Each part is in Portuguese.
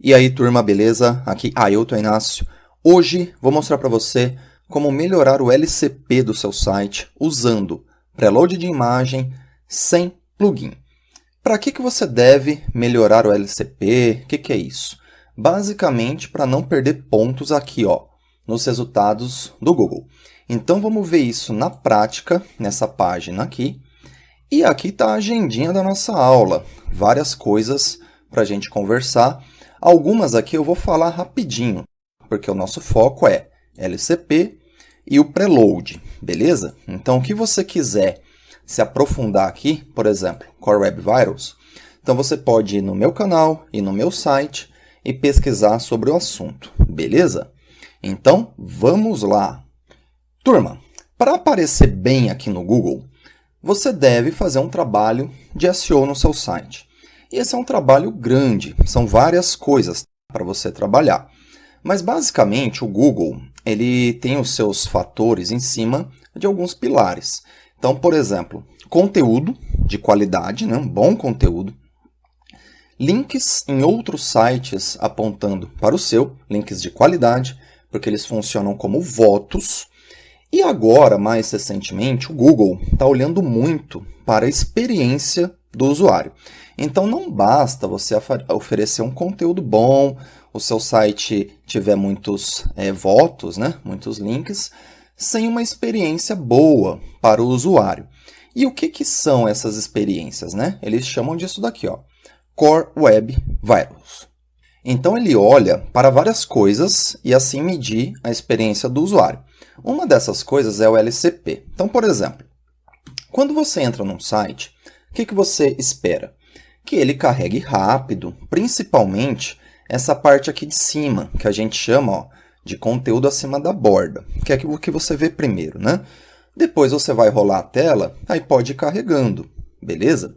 E aí, turma, beleza? Aqui Ailton Inácio. Hoje vou mostrar para você como melhorar o LCP do seu site usando preload de imagem sem plugin. Para que você deve melhorar o LCP? O que é isso? Basicamente para não perder pontos aqui, ó, nos resultados do Google. Então vamos ver isso na prática, nessa página aqui. E aqui está a agendinha da nossa aula. Várias coisas para a gente conversar. Algumas aqui eu vou falar rapidinho, porque o nosso foco é LCP e o preload, beleza? Então, o que você quiser se aprofundar aqui, por exemplo, Core Web Vitals, então você pode ir no meu canal e no meu site e pesquisar sobre o assunto, beleza? Então, vamos lá. Turma, para aparecer bem aqui no Google, você deve fazer um trabalho de SEO no seu site. E esse é um trabalho grande, são várias coisas para você trabalhar. Mas basicamente o Google ele tem os seus fatores em cima de alguns pilares. Então, por exemplo, conteúdo de qualidade, né? Um bom conteúdo. Links em outros sites apontando para o seu, links de qualidade, porque eles funcionam como votos. E agora, mais recentemente, o Google está olhando muito para a experiência do usuário. Então, não basta você oferecer um conteúdo bom, o seu site tiver muitos votos, né? Muitos links, sem uma experiência boa para o usuário. E o que são essas experiências, né? Eles chamam disso daqui, ó, Core Web Vitals. Então, ele olha para várias coisas e assim medir a experiência do usuário. Uma dessas coisas é o LCP. Então, por exemplo, quando você entra num site, o que você espera? Que ele carregue rápido, principalmente essa parte aqui de cima, que a gente chama, ó, de conteúdo acima da borda, que é o que você vê primeiro, né? Depois você vai rolar a tela, aí pode ir carregando, beleza?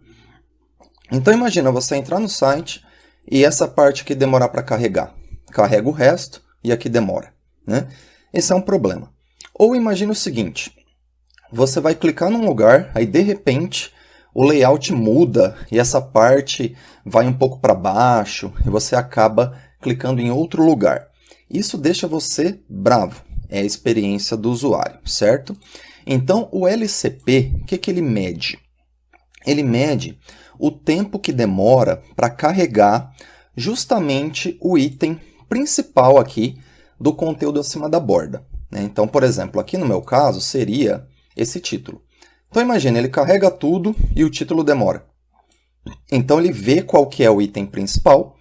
Então imagina você entrar no site e essa parte aqui demorar para carregar. Carrega o resto e aqui demora, né? Esse é um problema. Ou imagina o seguinte, você vai clicar num lugar, aí de repente o layout muda e essa parte vai um pouco para baixo e você acaba clicando em outro lugar. Isso deixa você bravo, é a experiência do usuário, certo? Então o LCP, o que ele mede? Ele mede o tempo que demora para carregar justamente o item principal aqui do conteúdo acima da borda. Então, por exemplo, aqui no meu caso seria esse título. Então, imagine, ele carrega tudo e o título demora. Então, ele vê qual que é o item principal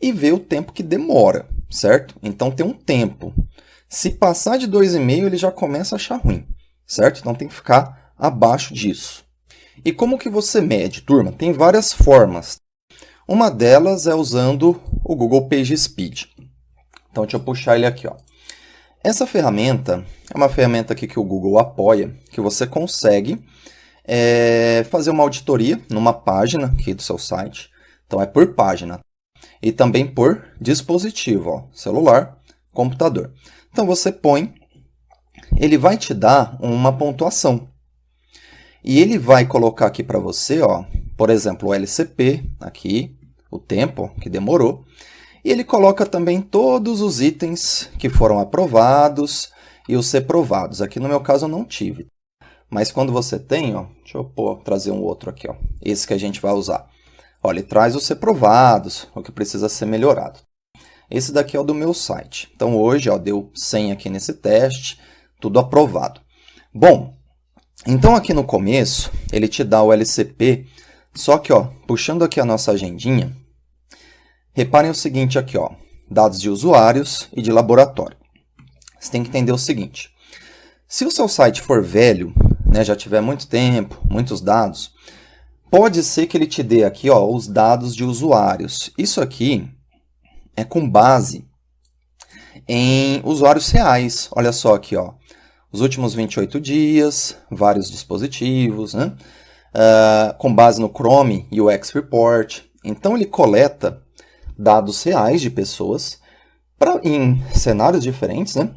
e vê o tempo que demora, certo? Então, tem um tempo. Se passar de 2,5, ele já começa a achar ruim, certo? Então, tem que ficar abaixo disso. E como que você mede, turma? Tem várias formas. Uma delas é usando o Google PageSpeed. Então, deixa eu puxar ele aqui, ó. Essa ferramenta é uma ferramenta aqui que o Google apoia, que você consegue fazer uma auditoria numa página aqui do seu site. Então, é por página. E também por dispositivo, ó, celular, computador. Então, você põe, ele vai te dar uma pontuação. E ele vai colocar aqui para você, ó, por exemplo, o LCP, aqui, o tempo que demorou. E ele coloca também todos os itens que foram aprovados e os reprovados. Aqui no meu caso eu não tive. Mas quando você tem, ó, deixa eu trazer um outro aqui, ó, esse que a gente vai usar. Ó, ele traz os reprovados, o que precisa ser melhorado. Esse daqui é o do meu site. Então hoje, ó, deu 100 aqui nesse teste, tudo aprovado. Bom, então aqui no começo ele te dá o LCP, só que, ó, puxando aqui a nossa agendinha, reparem o seguinte aqui, ó, dados de usuários e de laboratório. Você tem que entender o seguinte, se o seu site for velho, né, já tiver muito tempo, muitos dados, pode ser que ele te dê aqui, ó, os dados de usuários. Isso aqui é com base em usuários reais. Olha só aqui, ó, os últimos 28 dias, vários dispositivos, né, com base no Chrome UX Report. Então ele coleta dados reais de pessoas em cenários diferentes, né?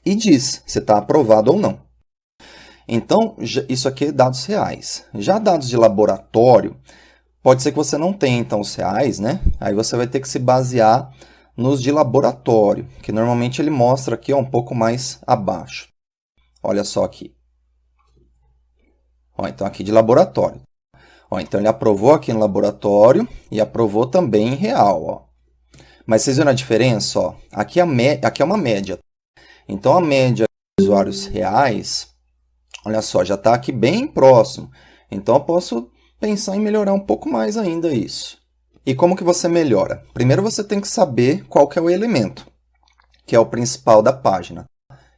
E diz se está aprovado ou não. Então, isso aqui é dados reais. Já dados de laboratório, Pode ser que você não tenha, então, os reais, né? Aí você vai ter que se basear nos de laboratório, que normalmente ele mostra aqui ó, um pouco mais abaixo. Olha só aqui. Ó, então, aqui de laboratório. Ó, então, ele aprovou aqui no laboratório e aprovou também em real. Ó. Mas vocês viram a diferença? Ó? Aqui é uma média. Então, a média de usuários reais, olha só, já está aqui bem próximo. Então, eu posso pensar em melhorar um pouco mais ainda isso. E como que você melhora? Primeiro, você tem que saber qual que é o elemento, que é o principal da página.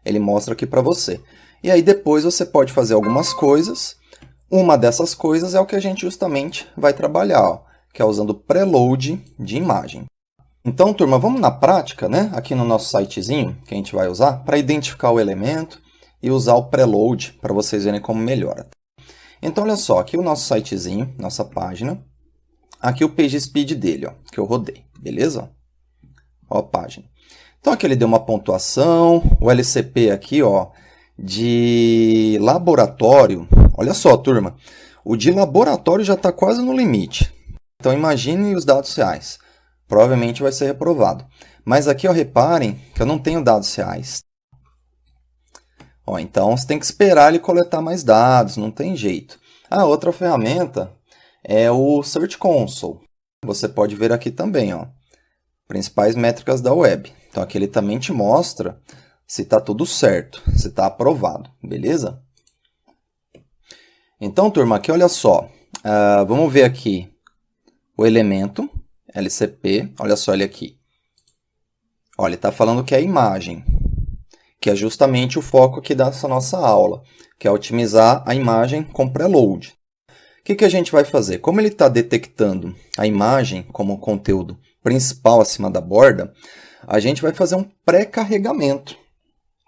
Ele mostra aqui para você. E aí, depois, você pode fazer algumas coisas. Uma dessas coisas é o que a gente justamente vai trabalhar, ó, que é usando preload de imagem. Então, turma, vamos na prática, né? Aqui no nosso sitezinho, que a gente vai usar, para identificar o elemento e usar o preload para vocês verem como melhora. Então, olha só, aqui o nosso sitezinho, nossa página. Aqui o PageSpeed dele, ó, que eu rodei, beleza? Ó a página. Então, aqui ele deu uma pontuação, o LCP aqui, ó, de laboratório. Olha só, turma, o de laboratório já está quase no limite. Então, imagine os dados reais. Provavelmente vai ser reprovado. Mas aqui, ó, reparem que eu não tenho dados reais. Ó, então, você tem que esperar ele coletar mais dados, não tem jeito. A outra ferramenta é o Search Console. Você pode ver aqui também, ó, principais métricas da web. Então, aqui ele também te mostra se está tudo certo, se está aprovado, beleza? Então, turma, aqui olha só. Vamos ver aqui o elemento LCP. Olha só ele aqui. Olha, ele está falando que é a imagem, que é justamente o foco aqui dessa nossa aula, que é otimizar a imagem com preload. O que a gente vai fazer? Como ele está detectando a imagem como conteúdo principal acima da borda, a gente vai fazer um pré-carregamento.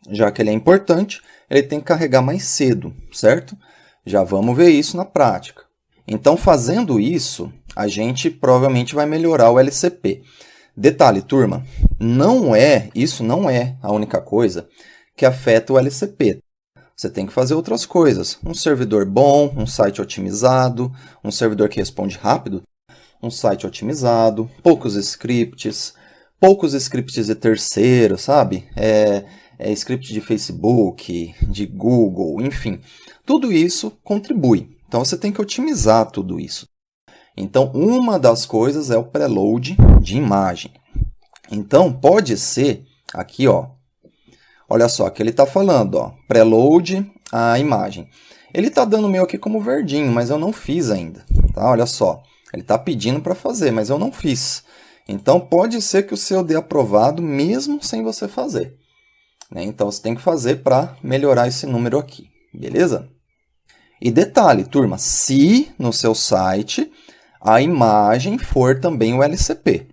Já que ele é importante, ele tem que carregar mais cedo, certo? Já vamos ver isso na prática. Então, fazendo isso, a gente provavelmente vai melhorar o LCP. Detalhe, turma, isso não é a única coisa que afeta o LCP. Você tem que fazer outras coisas. Um servidor bom, um site otimizado, um servidor que responde rápido, um site otimizado, poucos scripts de terceiro, sabe? Script de Facebook, de Google, enfim. Tudo isso contribui. Então, você tem que otimizar tudo isso. Então, uma das coisas é o preload de imagem. Então, pode ser, aqui, ó, olha só, que ele está falando, ó, preload a imagem. Ele está dando meio aqui como verdinho, mas eu não fiz ainda, tá? Olha só, ele está pedindo para fazer, mas eu não fiz. Então, pode ser que o seu dê aprovado mesmo sem você fazer. Né? Então, você tem que fazer para melhorar esse número aqui, beleza? E detalhe, turma, se no seu site a imagem for também o LCP.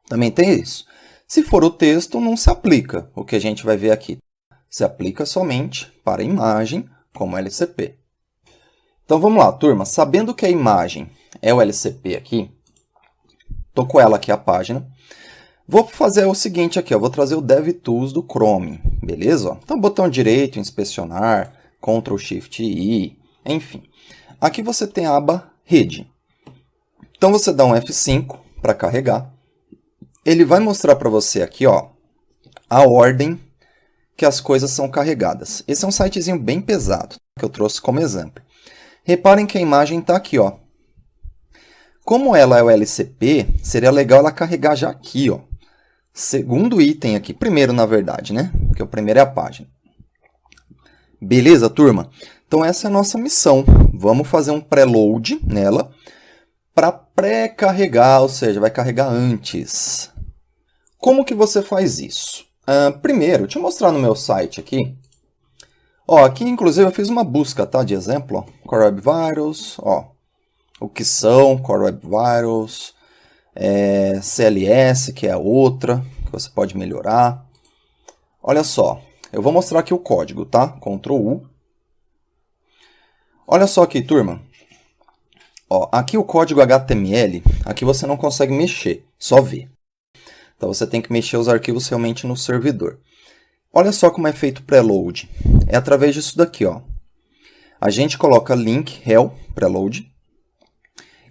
Também tem isso. Se for o texto, não se aplica o que a gente vai ver aqui. Se aplica somente para a imagem como LCP. Então, vamos lá, turma. Sabendo que a imagem é o LCP aqui, estou com ela aqui a página. Vou fazer o seguinte aqui, ó, vou trazer o DevTools do Chrome, beleza? Então, botão direito, inspecionar, Ctrl+Shift+I, enfim. Aqui você tem a aba Rede. Então, você dá um F5 para carregar. Ele vai mostrar para você aqui, ó, a ordem que as coisas são carregadas. Esse é um sitezinho bem pesado, que eu trouxe como exemplo. Reparem que a imagem está aqui, ó. Como ela é o LCP, seria legal ela carregar já aqui, ó. Segundo item aqui. Primeiro, na verdade, né? Porque o primeiro é a página. Beleza, turma? Então, essa é a nossa missão. Vamos fazer um preload nela para pré-carregar, ou seja, vai carregar antes. Como que você faz isso? Primeiro, deixa eu mostrar no meu site aqui. Ó, aqui, inclusive, eu fiz uma busca, tá, de exemplo. Ó, Core Web Vitals, ó, o que são Core Web Vitals, CLS, que é a outra, que você pode melhorar. Olha só, eu vou mostrar aqui o código, tá? Ctrl U. Olha só aqui, turma. Ó, aqui o código HTML, aqui você não consegue mexer, só ver. Então, você tem que mexer os arquivos realmente no servidor. Olha só como é feito o preload. É através disso daqui, ó. A gente coloca link rel preload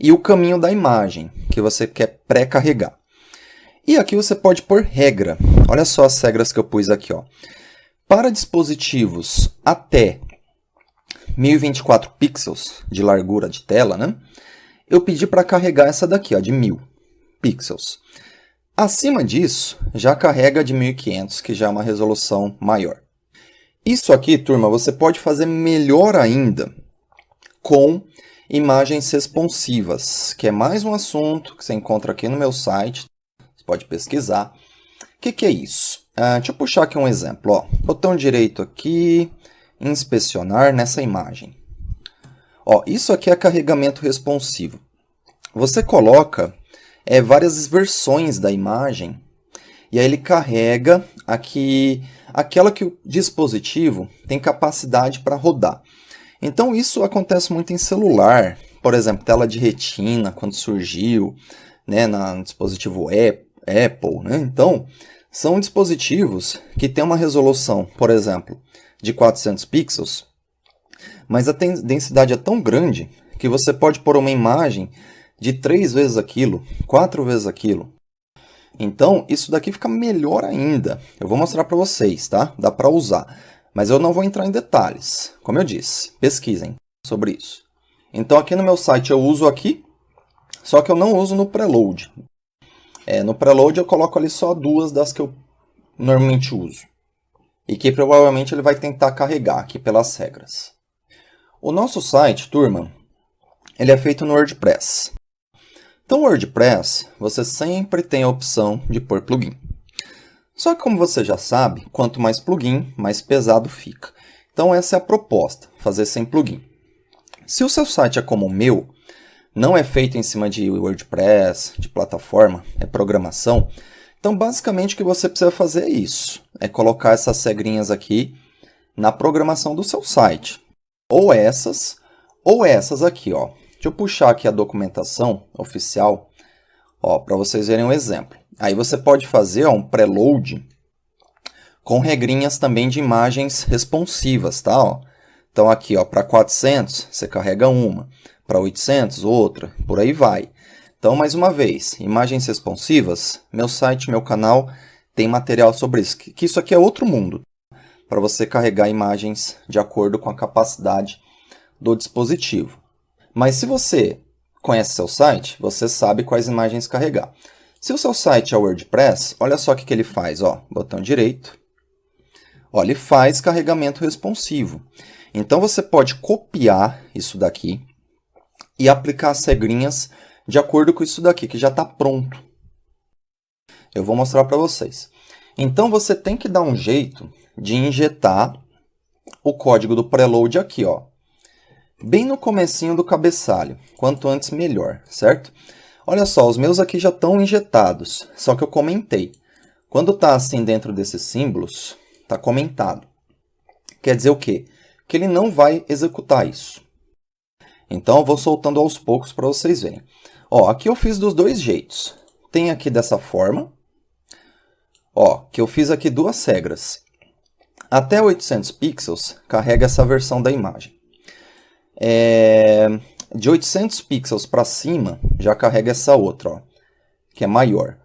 e o caminho da imagem que você quer pré-carregar. E aqui você pode pôr regra. Olha só as regras que eu pus aqui, ó. Para dispositivos até 1024 pixels de largura de tela, né? Eu pedi para carregar essa daqui, ó, de 1000 pixels. Acima disso, já carrega de 1500, que já é uma resolução maior. Isso aqui, turma, você pode fazer melhor ainda com imagens responsivas, que é mais um assunto que você encontra aqui no meu site. Você pode pesquisar. O que é isso? Deixa eu puxar aqui um exemplo. Ó, botão direito aqui, inspecionar nessa imagem. Ó, isso aqui é carregamento responsivo. Você coloca várias versões da imagem e aí ele carrega aquela que o dispositivo tem capacidade para rodar. Então isso acontece muito em celular, por exemplo, tela de retina, quando surgiu, né, no dispositivo Apple, né? Então, são dispositivos que têm uma resolução, por exemplo, de 400 pixels, mas a densidade é tão grande que você pode pôr uma imagem de 3 vezes aquilo, 4 vezes aquilo. Então, isso daqui fica melhor ainda. Eu vou mostrar para vocês, tá? Dá para usar. Mas eu não vou entrar em detalhes. Como eu disse, pesquisem sobre isso. Então, aqui no meu site eu uso aqui, só que eu não uso no preload. No preload eu coloco ali só 2 das que eu normalmente uso. E que provavelmente ele vai tentar carregar aqui pelas regras. O nosso site, turma, ele é feito no WordPress. Então, o WordPress, você sempre tem a opção de pôr plugin. Só que, como você já sabe, quanto mais plugin, mais pesado fica. Então, essa é a proposta, fazer sem plugin. Se o seu site é como o meu, não é feito em cima de WordPress, de plataforma, é programação, então, basicamente, o que você precisa fazer é isso. É colocar essas regrinhas aqui na programação do seu site. Ou essas aqui, ó. Deixa eu puxar aqui a documentação oficial, para vocês verem um exemplo. Aí você pode fazer um preload com regrinhas também de imagens responsivas, tá? Ó. Então aqui, para 400 você carrega uma, para 800 outra, por aí vai. Então, mais uma vez, imagens responsivas, meu site, meu canal tem material sobre isso. Que isso aqui é outro mundo, para você carregar imagens de acordo com a capacidade do dispositivo. Mas se você conhece seu site, você sabe quais imagens carregar. Se o seu site é WordPress, olha só o que ele faz. Botão direito. Ele faz carregamento responsivo. Então, você pode copiar isso daqui e aplicar as regrinhas de acordo com isso daqui, que já está pronto. Eu vou mostrar para vocês. Então, você tem que dar um jeito de injetar o código do preload aqui, bem no comecinho do cabeçalho. Quanto antes, melhor, certo? Olha só, os meus aqui já estão injetados, só que eu comentei. Quando está assim dentro desses símbolos, está comentado. Quer dizer o quê? Que ele não vai executar isso. Então, eu vou soltando aos poucos para vocês verem. Aqui eu fiz dos dois jeitos. Tem aqui dessa forma, que eu fiz aqui 2 regras. Até 800 pixels, carrega essa versão da imagem. De 800 pixels para cima, já carrega essa outra, que é maior.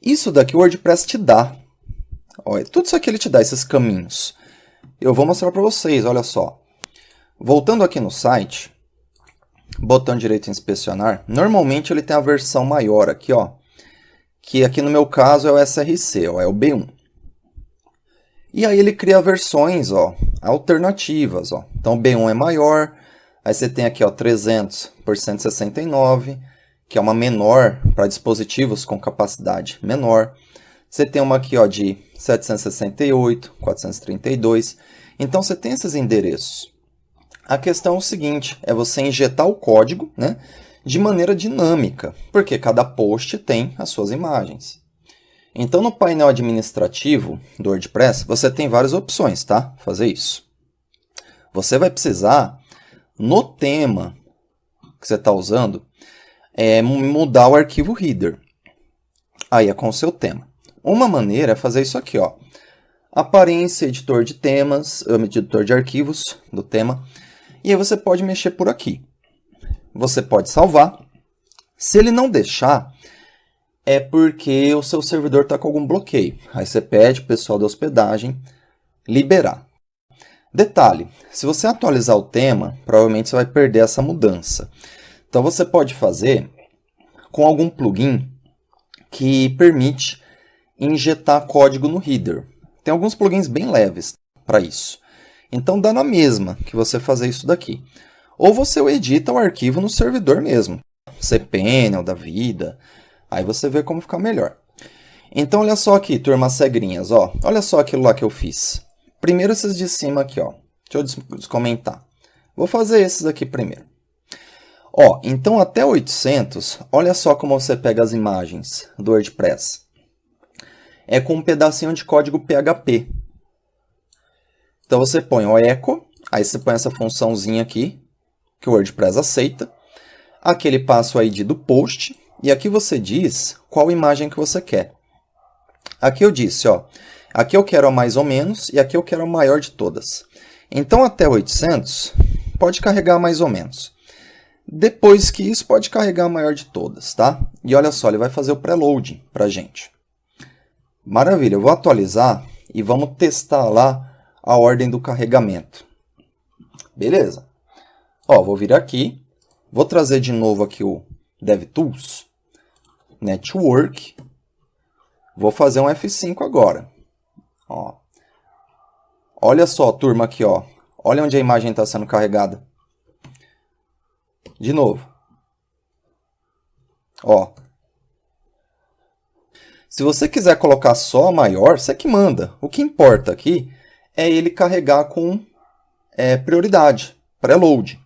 Isso daqui o WordPress te dá. Tudo isso aqui ele te dá, esses caminhos. Eu vou mostrar para vocês, olha só. Voltando aqui no site, botão direito em inspecionar, normalmente ele tem a versão maior aqui, que aqui no meu caso é o SRC, é o B1. E aí ele cria versões alternativas. Então o B1 é maior, aí você tem aqui 300 por 169, que é uma menor para dispositivos com capacidade menor. Você tem uma aqui de 768, 432. Então você tem esses endereços. A questão é o seguinte, é você injetar o código, né, de maneira dinâmica, porque cada post tem as suas imagens. Então, no painel administrativo do WordPress, você tem várias opções, tá? Fazer isso. Você vai precisar, no tema que você está usando, mudar o arquivo header. Aí é com o seu tema. Uma maneira é fazer isso aqui, Aparência, editor de temas, editor de arquivos do tema. E aí você pode mexer por aqui. você pode salvar. Se ele não deixar, é porque o seu servidor está com algum bloqueio. Aí você pede para o pessoal da hospedagem liberar. Detalhe, se você atualizar o tema, provavelmente você vai perder essa mudança. Então você pode fazer com algum plugin que permite injetar código no header. Tem alguns plugins bem leves para isso. Então dá na mesma que você fazer isso daqui. Ou você edita o arquivo no servidor mesmo. cPanel da vida. Aí você vê como ficar melhor. Então olha só aqui, turma cegrinhas. Ó. Olha só aquilo lá que eu fiz. Primeiro esses de cima aqui. Ó. Deixa eu descomentar. Vou fazer esses aqui primeiro. Ó, então até 800, olha só como você pega as imagens do WordPress. É com um pedacinho de código PHP. Então você põe o echo, aí você põe essa funçãozinha aqui, que o WordPress aceita. Aqui ele passa o ID do post, e aqui você diz qual imagem que você quer. Aqui eu disse, ó, aqui eu quero a mais ou menos, e aqui eu quero a maior de todas. Então até 800, pode carregar mais ou menos. Depois que isso, pode carregar a maior de todas, tá? E olha só, ele vai fazer o preload para a gente. Maravilha, eu vou atualizar e vamos testar lá a ordem do carregamento. Beleza. Ó, vou vir aqui, vou trazer de novo aqui o DevTools, Network, vou fazer um F5 agora. Ó. Olha só, turma, aqui, ó. Olha onde a imagem está sendo carregada. De novo. Ó. Se você quiser colocar só a maior, você que manda. O que importa aqui é ele carregar com prioridade, preload.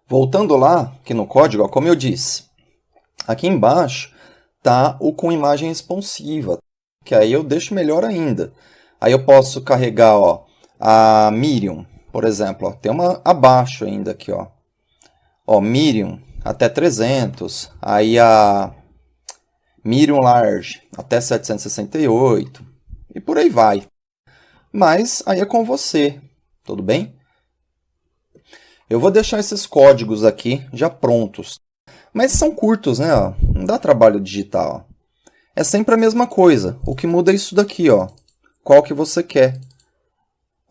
Voltando lá, aqui no código, ó, como eu disse, aqui embaixo está o com imagem responsiva, que aí eu deixo melhor ainda. Aí eu posso carregar, ó, a Medium, por exemplo. Ó, tem uma abaixo ainda aqui, ó. Ó, Medium até 300, aí a Medium Large até 768 e por aí vai. Mas aí é com você, tudo bem? Eu vou deixar esses códigos aqui já prontos. Mas são curtos, né? Ó. Não dá trabalho digitar. Ó. É sempre a mesma coisa. O que muda é isso daqui, ó. Qual que você quer?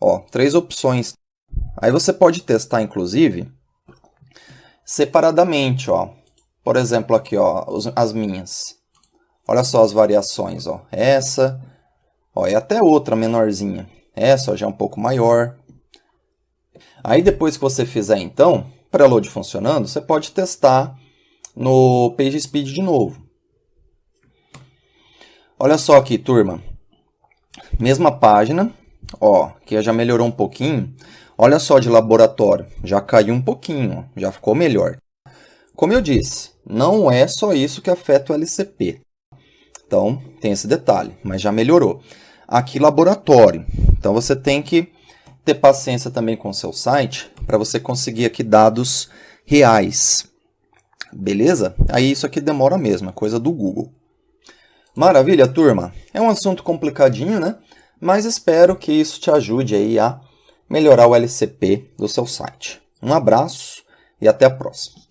Ó, 3 opções. Aí você pode testar, inclusive, separadamente, ó. Por exemplo, aqui, ó, as minhas. Olha só as variações, ó. Essa, ó, e até outra menorzinha. Essa, ó, já é um pouco maior. Aí depois que você fizer, então, preload funcionando, você pode testar no PageSpeed de novo. Olha só aqui, turma. Mesma página, ó, que já melhorou um pouquinho. Olha só de laboratório, já caiu um pouquinho, já ficou melhor. Como eu disse, não é só isso que afeta o LCP. Então, tem esse detalhe, mas já melhorou. Aqui, laboratório. Então, você tem que ter paciência também com o seu site para você conseguir aqui dados reais. Beleza? Aí isso aqui demora mesmo, é coisa do Google. Maravilha, turma? É um assunto complicadinho, né? Mas espero que isso te ajude aí a melhorar o LCP do seu site. Um abraço e até a próxima.